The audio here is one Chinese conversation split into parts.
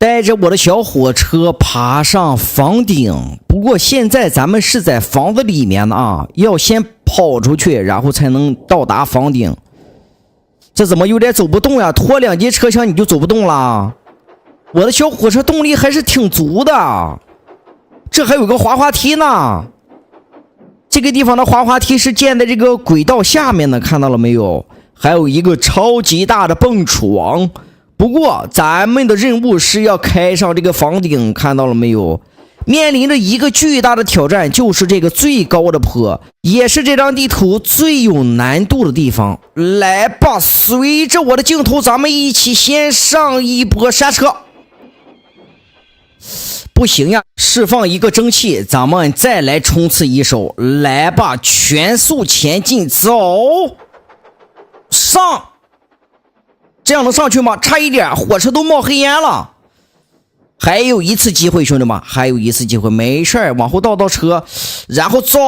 带着我的小火车爬上房顶。不过现在咱们是在房子里面呢啊，要先跑出去，然后才能到达房顶。这怎么有点走不动呀？拖2节车厢你就走不动了？我的小火车动力还是挺足的。这还有个滑滑梯呢。这个地方的滑滑梯是建在这个轨道下面的，看到了没有？还有一个超级大的蹦床。不过咱们的任务是要开上这个房顶，看到了没有？面临着一个巨大的挑战，就是这个最高的坡，也是这张地图最有难度的地方。来吧，随着我的镜头，咱们一起先上一波刹车。不行呀，释放一个蒸汽，咱们再来冲刺一手。来吧，全速前进，走上。这样能上去吗？差一点，火车都冒黑烟了。还有一次机会，兄弟们，还有一次机会，没事儿，往后倒车，然后走，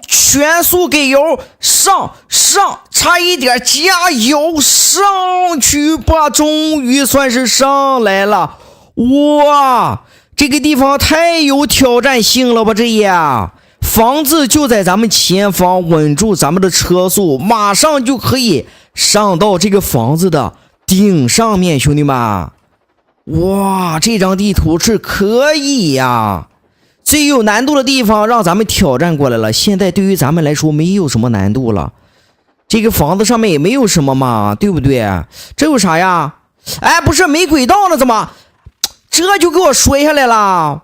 全速给油，上，差一点，加油，上去吧，终于算是上来了。哇，这个地方太有挑战性了吧，这呀，房子就在咱们前方，稳住咱们的车速，马上就可以上到这个房子的顶上面，兄弟们。哇，这张地图是可以呀！最有难度的地方让咱们挑战过来了，现在对于咱们来说没有什么难度了。这个房子上面也没有什么嘛，对不对？这有啥呀？哎，不是没轨道呢，怎么这就给我摔下来了？